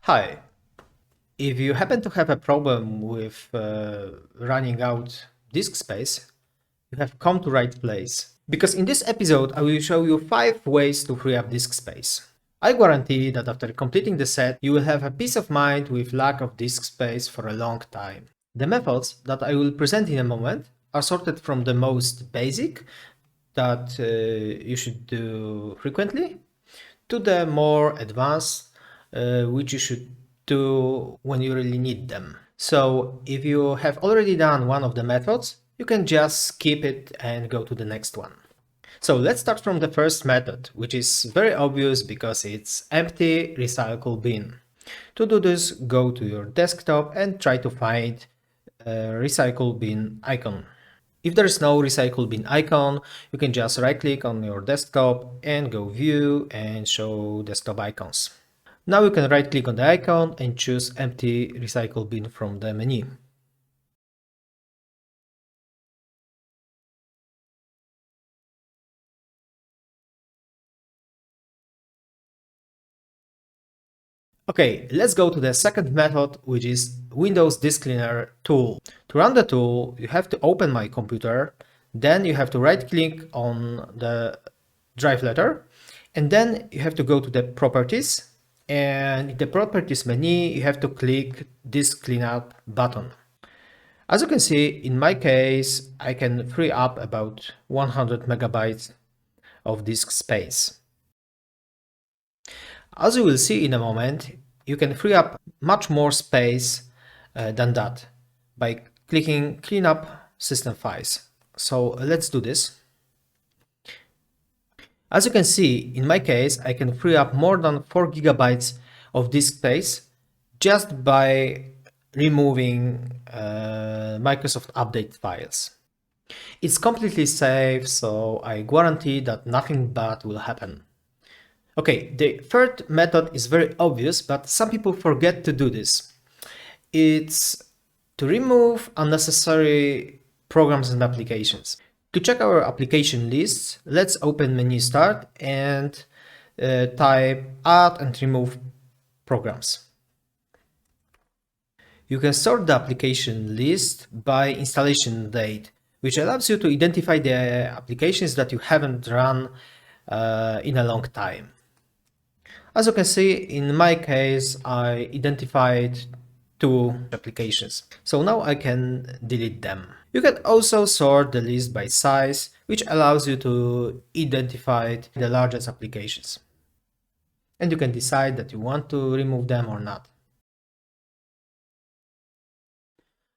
Hi, if you happen to have a problem with running out disk space, you have come to right place. Because in this episode, I will show you 5 ways to free up disk space. I guarantee that after completing the set, you will have a peace of mind with lack of disk space for a long time. The methods that I will present in a moment are sorted from the most basic, that you should do frequently, to the more advanced, which you should do when you really need them. So if you have already done one of the methods, you can just skip it and go to the next one. So let's start from the first method, which is very obvious because it's empty recycle bin. To do this, go to your desktop and try to find a recycle bin icon. If there is no recycle bin icon, you can just right click on your desktop and go view and show desktop icons. Now you can right click on the icon and choose empty recycle bin from the menu. Okay, let's go to the second method, which is Windows Disk Cleaner tool. To run the tool, you have to open my computer, then you have to right click on the drive letter, and then you have to go to the properties, and in the properties menu, you have to click Disk Cleanup button. As you can see, in my case, I can free up about 100 megabytes of disk space. As you will see in a moment, you can free up much more space than that by clicking Clean Up System Files. So let's do this. As you can see, in my case, I can free up more than 4 gigabytes of disk space just by removing Microsoft Update files. It's completely safe, so I guarantee that nothing bad will happen. Okay, the third method is very obvious, but some people forget to do this. It's to remove unnecessary programs and applications. To check our application lists, let's open menu start and type add and remove programs. You can sort the application list by installation date, which allows you to identify the applications that you haven't run in a long time. As you can see, in my case, I identified 2 applications. So now I can delete them. You can also sort the list by size, which allows you to identify the largest applications. And you can decide that you want to remove them or not.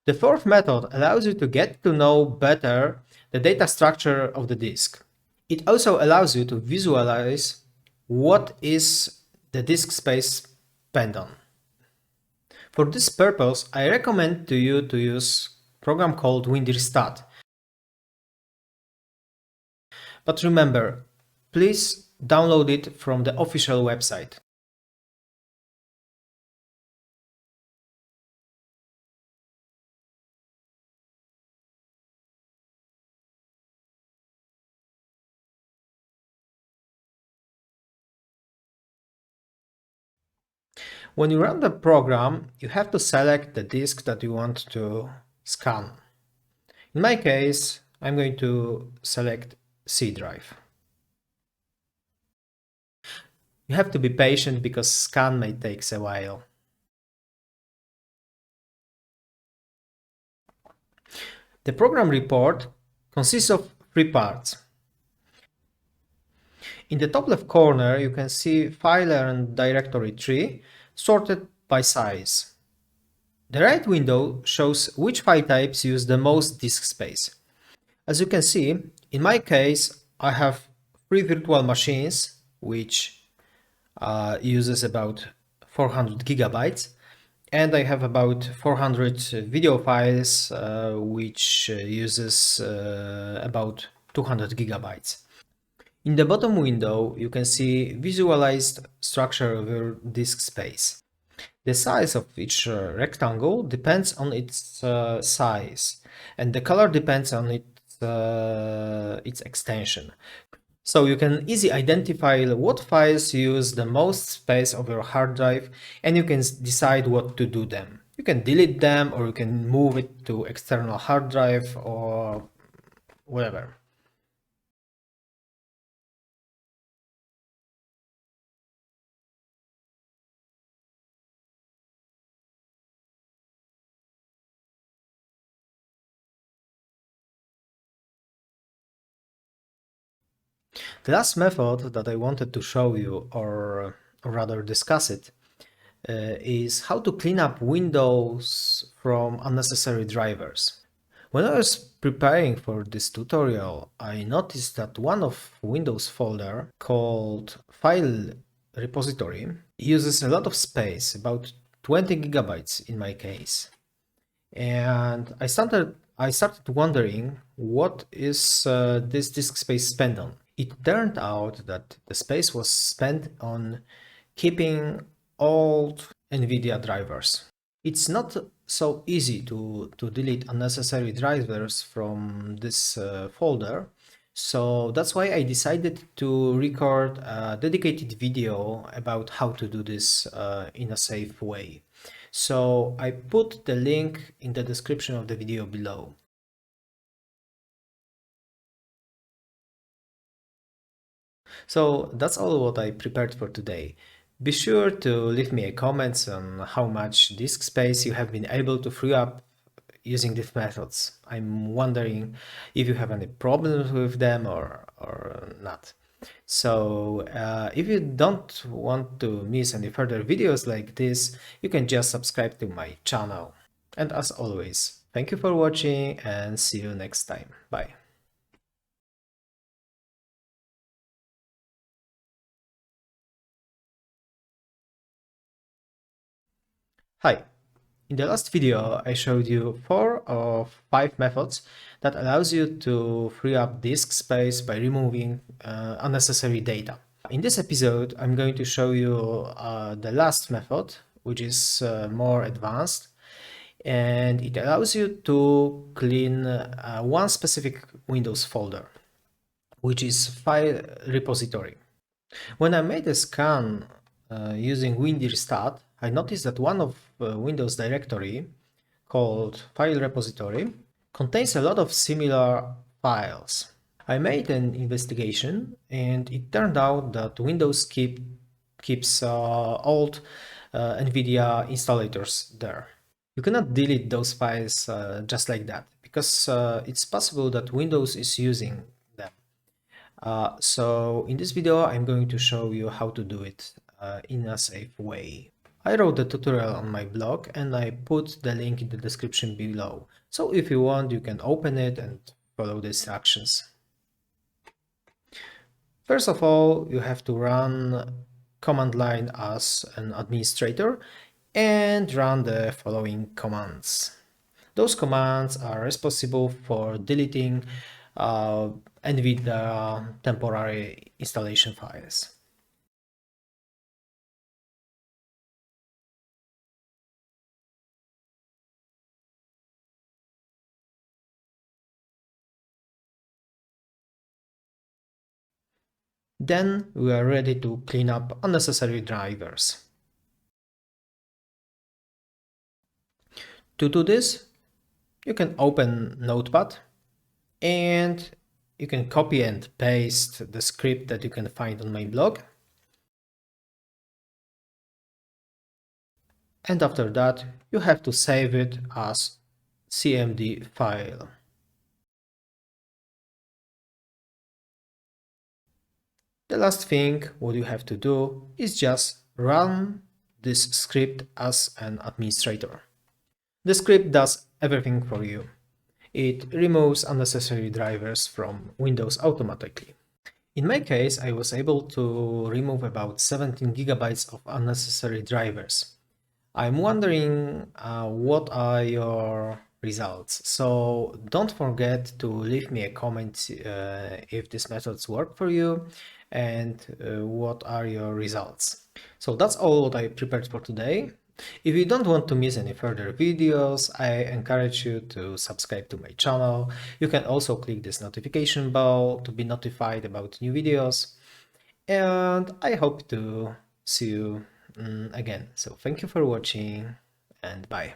The fourth method allows you to get to know better the data structure of the disk. It also allows you to visualize what is the disk space spent on. For this purpose, I recommend to you to use a program called WinDirstat. But remember, please download it from the official website. When you run the program, you have to select the disk that you want to scan. In my case, I'm going to select C drive. You have to be patient because scan may take a while. The program report consists of 3 parts. In the top left corner, you can see file and directory tree sorted by size. The right window shows which file types use the most disk space. As you can see, in my case, I have 3 virtual machines, which uses about 400 gigabytes, and I have about 400 video files, which uses about 200 gigabytes. In the bottom window, you can see visualized structure of your disk space. The size of each rectangle depends on its size, and the color depends on its extension. So you can easily identify what files use the most space of your hard drive, and you can decide what to do them. You can delete them, or you can move it to external hard drive or whatever. The last method that I wanted to show you, or rather discuss it, is how to clean up Windows from unnecessary drivers. When I was preparing for this tutorial, I noticed that one of Windows folder called File Repository uses a lot of space, about 20 gigabytes in my case. And I started wondering, what is this disk space spent on? It turned out that the space was spent on keeping old NVidia drivers. It's not so easy to delete unnecessary drivers from this folder, so that's why I decided to record a dedicated video about how to do this in a safe way. So I put the link in the description of the video below. So that's all what I prepared for today. Be sure to leave me a comment on how much disk space you have been able to free up using these methods. I'm wondering if you have any problems with them or not. So if you don't want to miss any further videos like this, you can just subscribe to my channel. And as always, thank you for watching and see you next time. Bye. Hi. In the last video, I showed you 4 of 5 methods that allows you to free up disk space by removing unnecessary data. In this episode, I'm going to show you the last method, which is more advanced, and it allows you to clean one specific Windows folder, which is file repository. When I made a scan using windirstat, I noticed that one of Windows directory called file repository contains a lot of similar files. I made an investigation and it turned out that Windows keeps old NVIDIA installators there. You cannot delete those files just like that because it's possible that Windows is using them. So in this video, I'm going to show you how to do it in a safe way. I wrote the tutorial on my blog and I put the link in the description below. So if you want, you can open it and follow the instructions. First of all, you have to run command line as an administrator and run the following commands. Those commands are responsible for deleting NVIDIA temporary installation files. Then we are ready to clean up unnecessary drivers. To do this, you can open Notepad and you can copy and paste the script that you can find on my blog. And after that, you have to save it as CMD file. The last thing what you have to do is just run this script as an administrator. The script does everything for you. It removes unnecessary drivers from Windows automatically. In my case, I was able to remove about 17 gigabytes of unnecessary drivers. I'm wondering what are your results. So don't forget to leave me a comment if these methods work for you and what are your results. So that's all what I prepared for today. If you don't want to miss any further videos, I encourage you to subscribe to my channel. You can also click this notification bell to be notified about new videos. And I hope to see you again. So thank you for watching and bye.